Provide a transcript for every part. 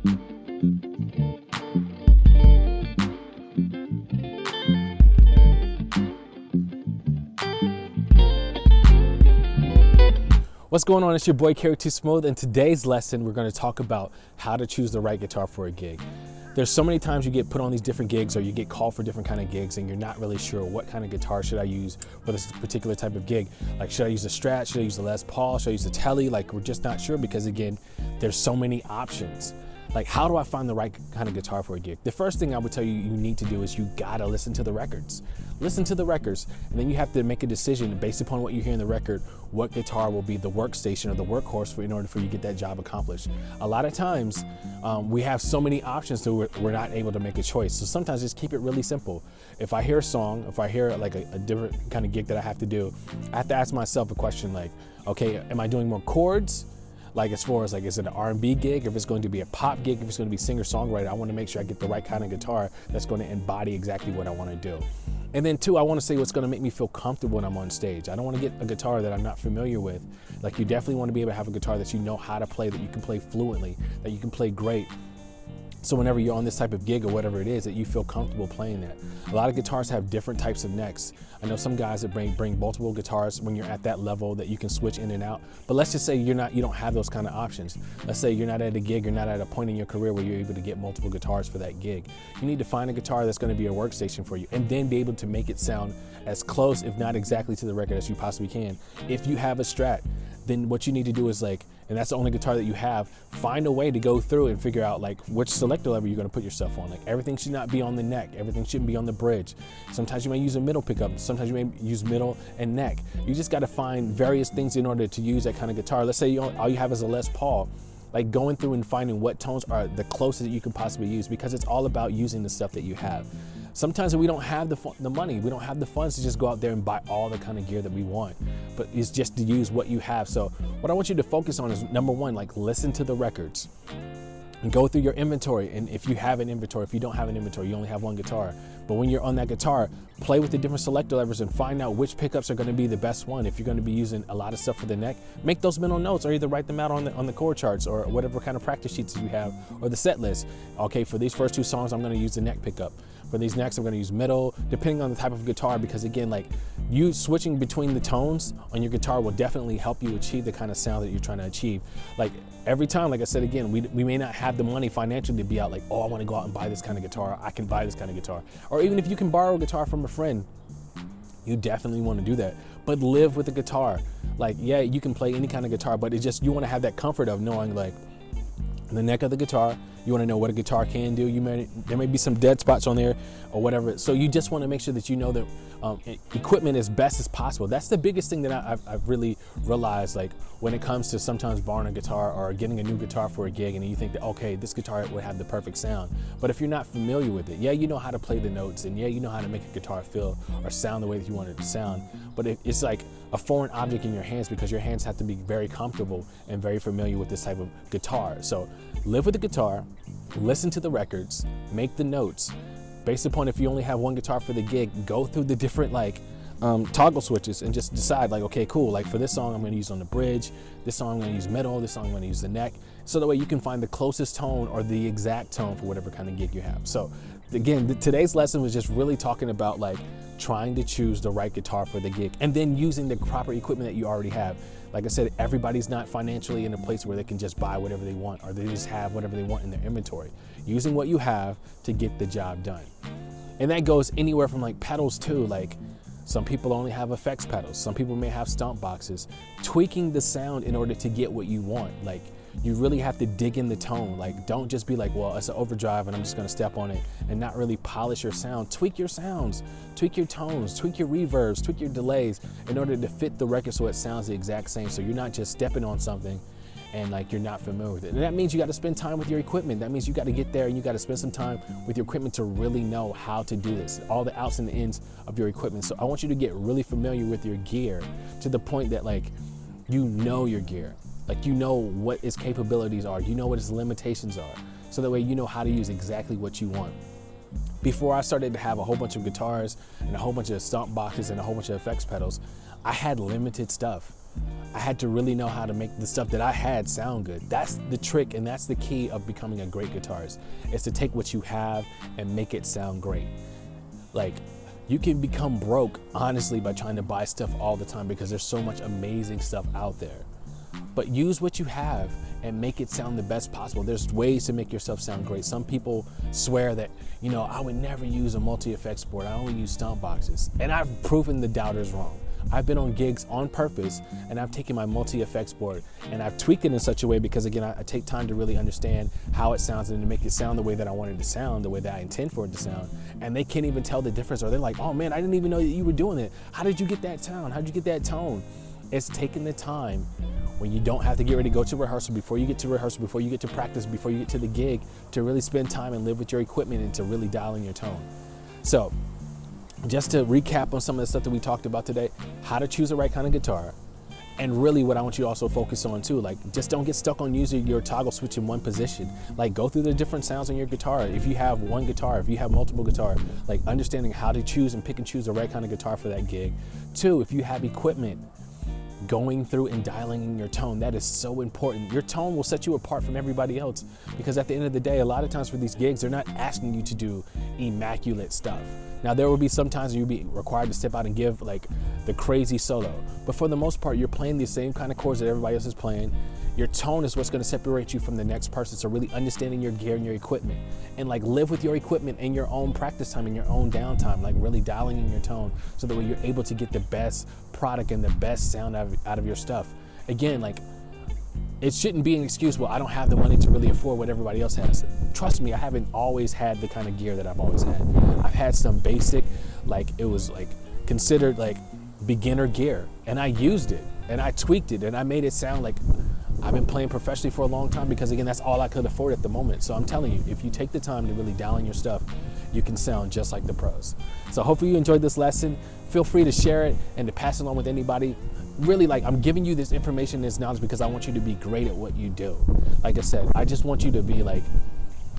What's going on? It's your boy Kerry Smooth, and today's lesson we're going to talk about how to choose the right guitar for a gig. There's so many times you get put on these different gigs or you get called for different kind of gigs and you're not really sure what kind of guitar should I use for this particular type of gig. Like, should I use a Strat? Should I use the Les Paul? Should I use the Tele? Like, we're just not sure because, again, there's so many options. Like, how do I find the right kind of guitar for a gig? The first thing I would tell you need to do is you gotta listen to the records. Listen to the records, and then you have to make a decision based upon what you hear in the record, what guitar will be the workstation or the workhorse in order for you to get that job accomplished. A lot of times, we have so many options that we're not able to make a choice. So sometimes just keep it really simple. If I hear a song, if I hear like a different kind of gig that I have to do, I have to ask myself a question like, okay, am I doing more chords? Like, as far as like, is it an R&B gig? If it's going to be a pop gig, if it's going to be singer-songwriter, I want to make sure I get the right kind of guitar that's going to embody exactly what I want to do. And then two, I want to say what's going to make me feel comfortable when I'm on stage. I don't want to get a guitar that I'm not familiar with. Like, you definitely want to be able to have a guitar that you know how to play, that you can play fluently, that you can play great. So whenever you're on this type of gig or whatever it is, that you feel comfortable playing that. A lot of guitars have different types of necks. I know some guys that bring multiple guitars when you're at that level that you can switch in and out. But let's just say you don't have those kind of options. Let's say you're not at a gig, you're not at a point in your career where you're able to get multiple guitars for that gig. You need to find a guitar that's going to be a workstation for you, and then be able to make it sound as close, if not exactly to the record, as you possibly can. If you have a Strat, then what you need to do is, like, and that's the only guitar that you have, find a way to go through and figure out like which selector lever you're going to put yourself on. Like, everything should not be on the neck, everything shouldn't be on the bridge. Sometimes you may use a middle pickup, sometimes you may use middle and neck. You just got to find various things in order to use that kind of guitar. Let's say all you have is a Les Paul. Like, going through and finding what tones are the closest that you can possibly use, because it's all about using the stuff that you have. Sometimes we don't have the money, we don't have the funds to just go out there and buy all the kind of gear that we want, but it's just to use what you have. So what I want you to focus on is, number one, like, listen to the records and go through your inventory. And if you have an inventory, if you don't have an inventory, you only have one guitar, but when you're on that guitar, play with the different selector levers and find out which pickups are going to be the best one. If you're going to be using a lot of stuff for the neck, make those mental notes, or either write them out on the chord charts or whatever kind of practice sheets you have, or the set list. Okay, for these first two songs, I'm going to use the neck pickup. For these next, I'm going to use middle, depending on the type of guitar, because again, like, you switching between the tones on your guitar will definitely help you achieve the kind of sound that you're trying to achieve. Like, every time, like I said, again, we may not have the money financially to be out like, oh, I want to go out and buy this kind of guitar, I can buy this kind of guitar. Or even if you can borrow a guitar from a friend, you definitely want to do that. But live with the guitar. Like, yeah, you can play any kind of guitar, but it's just, you want to have that comfort of knowing, like, the neck of the guitar, you want to know what a guitar can do. There may be some dead spots on there or whatever. So you just want to make sure that you know that equipment as best as possible. That's the biggest thing that I've really realized, like, when it comes to sometimes borrowing a guitar or getting a new guitar for a gig, and you think that, okay, this guitar would have the perfect sound. But if you're not familiar with it, yeah, you know how to play the notes, and yeah, you know how to make a guitar feel or sound the way that you want it to sound. But it's like a foreign object in your hands, because your hands have to be very comfortable and very familiar with this type of guitar. So live with the guitar, listen to the records, make the notes. Based upon if you only have one guitar for the gig, go through the different toggle switches and just decide, like, okay, cool, like, for this song I'm going to use on the bridge, this song I'm going to use middle, this song I'm going to use the neck, so that way you can find the closest tone or the exact tone for whatever kind of gig you have. So again, today's lesson was just really talking about, like, trying to choose the right guitar for the gig and then using the proper equipment that you already have. Like I said, everybody's not financially in a place where they can just buy whatever they want, or they just have whatever they want in their inventory. Using what you have to get the job done. And that goes anywhere from, like, pedals too. Like, some people only have effects pedals. Some people may have stomp boxes. Tweaking the sound in order to get what you want. Like, you really have to dig in the tone. Like, don't just be like, well, it's an overdrive and I'm just going to step on it, and not really polish your sound. Tweak your sounds, tweak your tones, tweak your reverbs, tweak your delays in order to fit the record so it sounds the exact same. So you're not just stepping on something and, like, you're not familiar with it. And that means you got to spend time with your equipment. That means you got to get there and you got to spend some time with your equipment to really know how to do this, all the outs and the ins of your equipment. So I want you to get really familiar with your gear to the point that, like, you know your gear. Like, you know what its capabilities are, you know what its limitations are, so that way you know how to use exactly what you want. Before I started to have a whole bunch of guitars and a whole bunch of stomp boxes and a whole bunch of effects pedals, I had limited stuff. I had to really know how to make the stuff that I had sound good. That's the trick, and that's the key of becoming a great guitarist, is to take what you have and make it sound great. Like, you can become broke, honestly, by trying to buy stuff all the time because there's so much amazing stuff out there. But use what you have and make it sound the best possible. There's ways to make yourself sound great. Some people swear that, I would never use a multi-effects board. I only use stomp boxes. And I've proven the doubters wrong. I've been on gigs on purpose, and I've taken my multi-effects board and I've tweaked it in such a way, because again, I take time to really understand how it sounds and to make it sound the way that I want it to sound, the way that I intend for it to sound. And they can't even tell the difference, or they're like, oh man, I didn't even know that you were doing it. How did you get that sound? How did you get that tone? It's taking the time when you don't have to get ready to go to rehearsal, before you get to rehearsal, before you get to practice, before you get to the gig, to really spend time and live with your equipment and to really dial in your tone. So, just to recap on some of the stuff that we talked about today, how to choose the right kind of guitar. And really what I want you to also focus on too, like, just don't get stuck on using your toggle switch in one position. Like, go through the different sounds on your guitar. If you have one guitar, if you have multiple guitars, like understanding how to choose and pick and choose the right kind of guitar for that gig. Two, if you have equipment, going through and dialing in your tone. That is so important. Your tone will set you apart from everybody else, because at the end of the day, a lot of times for these gigs, they're not asking you to do immaculate stuff. Now, there will be some times you'll be required to step out and give like the crazy solo, but for the most part, you're playing the same kind of chords that everybody else is playing. Your tone is what's going to separate you from the next person. So really understanding your gear and your equipment, and like live with your equipment in your own practice time, in your own downtime, like really dialing in your tone so that way you're able to get the best product and the best sound out of your stuff. Again, like, it shouldn't be an excuse, well, I don't have the money to really afford what everybody else has. Trust me, I haven't always had the kind of gear that I've always had. I've had some basic, like, it was like considered like beginner gear, and I used it and I tweaked it and I made it sound like I've been playing professionally for a long time, because again, that's all I could afford at the moment. So I'm telling you, if you take the time to really dial in your stuff, you can sound just like the pros. So hopefully you enjoyed this lesson. Feel free to share it and to pass it on with anybody. Really, like, I'm giving you this information, this knowledge, because I want you to be great at what you do. Like I said, I just want you to be like,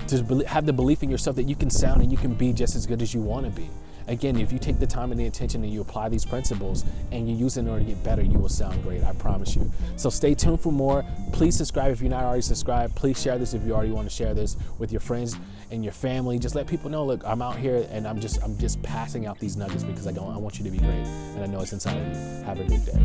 to have the belief in yourself that you can sound and you can be just as good as you want to be. Again, if you take the time and the attention and you apply these principles and you use it in order to get better, you will sound great, I promise you. So stay tuned for more. Please subscribe if you're not already subscribed. Please share this if you already want to share this with your friends and your family. Just let people know, look, I'm out here and I'm just passing out these nuggets because I want you to be great, and I know it's inside of you. Have a good day.